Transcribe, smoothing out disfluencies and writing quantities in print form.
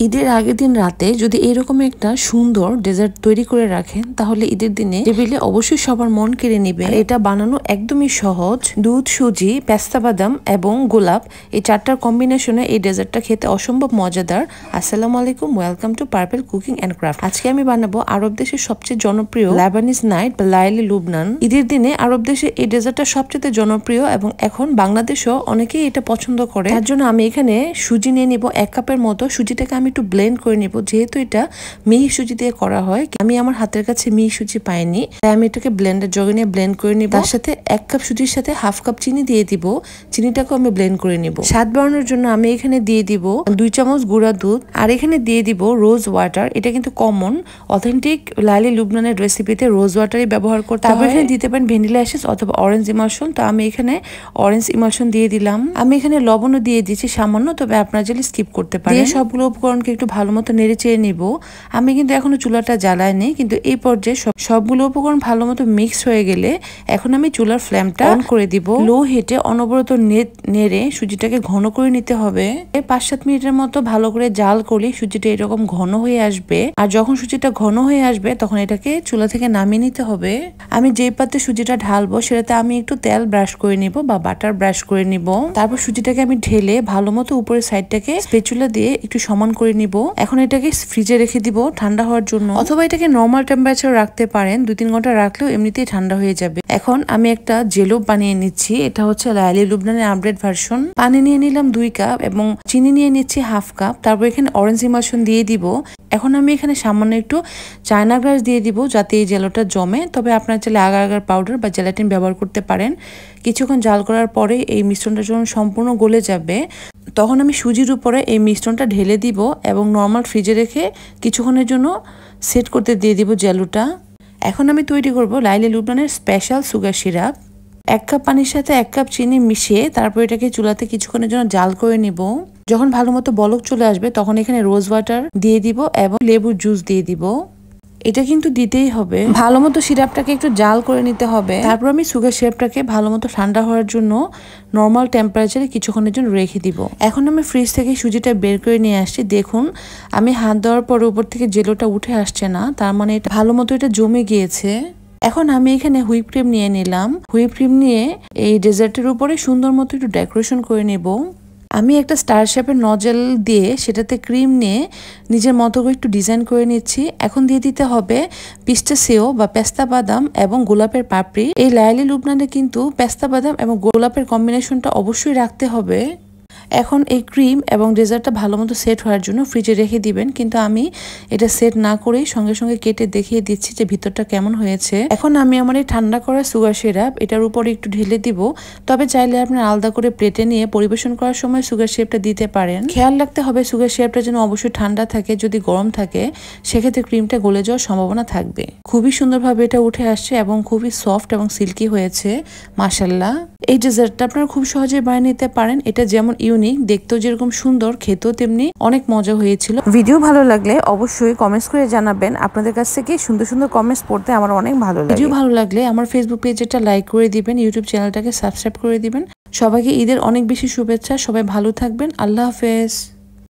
ঈদের আগের দিন রাতে যদি এরকম একটা সুন্দর ডেজার্ট তৈরি করে রাখেন তাহলে ঈদের দিনে টেবিলে অবশ্যই সবার মন কেড়ে নিবে। এটা বানানো একদমই সহজ। দুধ, সুজি, পেস্তা বাদাম এবং গোলাপ এই চারটার কম্বিনেশনে এই ডেজার্টটা খেতে অসম্ভব মজাদার। আসসালামু আলাইকুম, welcome to purple cooking and craft. আজকে আমি বানাবো আরব দেশের সবচেয়ে জনপ্রিয় লেবানিজ নাইট বা লাইলি লুবনান। ঈদের দিনে আরব দেশে এই ডেজার্টটা সবচেয়ে জনপ্রিয় এবং এখন বাংলাদেশেও অনেকেই এটা পছন্দ করে। তার জন্য আমি এখানে সুজি নিয়ে নিব 1 কাপের মতো। সুজিটাকে আমি একটু ব্লেন্ড করে নিব, যেহেতু এটা মিহি সুজি দিয়ে করা হয়। আমি আমার হাতের কাছে মিহি সুজি পাইনি, তাই আমি এটাকে ব্লেন্ডার জগে নিয়ে ব্লেন্ড করে নিব। তার সাথে 1 কাপ সুজির সাথে হাফ কাপ চিনি দিয়ে দিব। চিনিটাকে আমি ব্লেন্ড করে নিব। স্বাদ বাড়ানোর জন্য আমি এখানে দিয়ে দিব 2 চামচ গুঁড়া দুধ, আর এখানে দিয়ে দিব রোজ ওয়াটার। এটা কিন্তু কমন অথেন্টিক লাইলি লুবনানের রেসিপিতে রোজ ওয়াটারই ব্যবহার করতে হয়। তারপর এখানে দিতে পারেন ভ্যানিলা এসেন্স অথবা অরেঞ্জ ইমালশন। তো আমি এখানে অরেঞ্জ ইমালশন দিয়ে দিলাম। আমি এখানে লবণও দিয়ে দিচ্ছি সামান্য, তবে আপনারা চাইলে স্কিপ করতে পারেন। সবগুলো উপকরণকে একটু ভালো মতো নেড়ে চেড়ে নিব। আমি কিন্তু এখনো চুলাটা জ্বালাইনি, কিন্তু এই পর্যায়ে সবগুলো উপকরণ ভালো মতো মিক্স হয়ে গেলে এখন আমি চুলার ফ্লেমটা অন করে দিব। লো হিটে অনবরত নেড়ে সুজিটাকে ঘন করে নিতে হবে। 5-7 মিনিটের মতো ভালো করে জাল করলে সুজিটা এরকম ঘন হয়ে আসবে। আর যখন সুজিটা ঘন হয়ে আসবে তখন এটাকে চুলা থেকে নামিয়ে নিতে হবে। আমি যেই পাত্রে সুজিটা ঢালবো সেটাতে আমি একটু তেল ব্রাশ করে নিব বা বাটার ব্রাশ করে নিব। তারপর সুজিটাকে আমি ঢেলে ভালো মতো উপরের সাইডটাকে স্প্যাচুলা দিয়ে একটু সমান করে নিব। এখন এটাকে ফ্রিজে রেখে দিব ঠান্ডা হওয়ার জন্য, অথবা এটাকে নর্মাল টেম্পারেচার রাখতে পারেন। 2-3 ঘন্টা রাখলেও এমনিতেই ঠান্ডা হয়ে যাবে। এখন আমি একটা জেলো বানিয়ে নিচ্ছি। এটা হচ্ছে লাইলি লুবনানের আপডেট ভার্সন। পানি নিয়ে নিলাম 2 কাপ এবং চিনি নিয়ে নিচ্ছি হাফ কাপ। তারপর এখানে অরেঞ্জ ইমালশন দিয়ে দিব। এখন আমি এখানে সামান্য একটু চায়না গ্রাস দিয়ে দিব যাতে এই জেলোটা জমে। তবে আপনারা চাইলে আগার আগার পাউডার বা জেলাটিন ব্যবহার করতে পারেন। কিছুক্ষণ জাল করার পরে এই মিশ্রণটা যখন সম্পূর্ণ গলে যাবে তখন আমি সুজির উপরে এই মিশ্রণটা ঢেলে দিব এবং নর্মাল ফ্রিজে রেখে কিছুক্ষণের জন্য সেট করতে দিয়ে দিব জেলোটা। এখন আমি তৈরি করব লাইলি লুবনানের স্পেশাল সুগার সিরাপ। 1 কাপ পানির সাথে 1 কাপ চিনি মিশিয়ে তারপর এটাকে চুলাতে কিছুক্ষণের জন্য জাল করে নিব। যখন ভালো মতো বলক চলে আসবে তখন এখানে রোজ ওয়াটার দিয়ে দিব এবং লেবুর জুস দিয়ে দিব। এটা কিন্তু দিতেই হবে। ভালো মতো সিরাপটাকে একটু জাল করে নিতে হবে। তারপর আমি সুগার সিরাপটাকে ভালো মতো ঠান্ডা হওয়ার জন্য নর্মাল টেম্পারেচারে কিছুক্ষণের জন্য রেখে দিব। এখন আমি ফ্রিজ থেকে সুজিটা বের করে নিয়ে আসছি। দেখুন আমি হাত দেওয়ার পর উপর থেকে জেলোটা উঠে আসছে না, তার মানে এটা ভালো মতো এটা জমে গিয়েছে। এখন আমি এখানে হুইপ ক্রিম নিয়ে নিলাম। হুইপ ক্রিম নিয়ে এই ডেজার্টের উপরে সুন্দর মতো একটু ডেকোরেশন করে নেব। আমি একটা স্টার শেপের নজেল দিয়ে সেটাতে ক্রিম নিয়ে নিজের মতো করে একটু ডিজাইন করে নিচ্ছি। এখন দিয়ে দিতে হবে পিস্তাচিও বা পেস্তা বাদাম এবং গোলাপের পাপড়ি। এই লাইলি লুবনানে কিন্তু পেস্তা বাদাম এবং গোলাপের কম্বিনেশনটা অবশ্যই রাখতে হবে। এখন এই ক্রিম এবং ডেজার্টটা ভালো মতো সেট হওয়ার জন্য ফ্রিজে রেখে দিবেন, কিন্তু আমি এটা সেট না করেই সঙ্গে সঙ্গে কেটে দেখিয়ে দিচ্ছি যে ভিতরটা কেমন হয়েছে। এখন আমি আমার এই ঠান্ডা করা সুগার সিরাপ এটার উপরে একটু ঢেলে দিব। তবে চাইলে আপনার আলাদা করে প্লেটে নিয়ে পরিবেশন করার সময় সুগার সিরাপটা দিতে পারেন। খেয়াল রাখতে হবে সুগার সিরাপটা যেন অবশ্যই ঠান্ডা থাকে। যদি গরম থাকে সেক্ষেত্রে ক্রিমটা গলে যাওয়ার সম্ভাবনা থাকবে। খুবই সুন্দরভাবে এটা উঠে আসছে এবং খুবই সফট এবং সিল্কি হয়েছে মাশাআল্লাহ। এই ডেজার্টটা আপনারা খুব সহজেই বানিয়ে নিতে পারেন। এটা যেমন ইউনিক, দেখতেও যেরকম সুন্দর, খেতেও তেমনি অনেক মজা হয়েছিল। ভিডিও ভালো লাগলে অবশ্যই কমেন্টস করে জানাবেন। আপনাদের কাছ থেকে সুন্দর সুন্দর কমেন্টস পড়তে আমার অনেক ভালো লাগে। ভিডিও ভালো লাগলে আমার ফেসবুক পেজটা লাইক করে দিবেন, ইউটিউব চ্যানেলটাকে সাবস্ক্রাইব করে দিবেন। সবাইকে ঈদের অনেক বেশি শুভেচ্ছা। সবাই ভালো থাকবেন। আল্লাহ হাফেজ।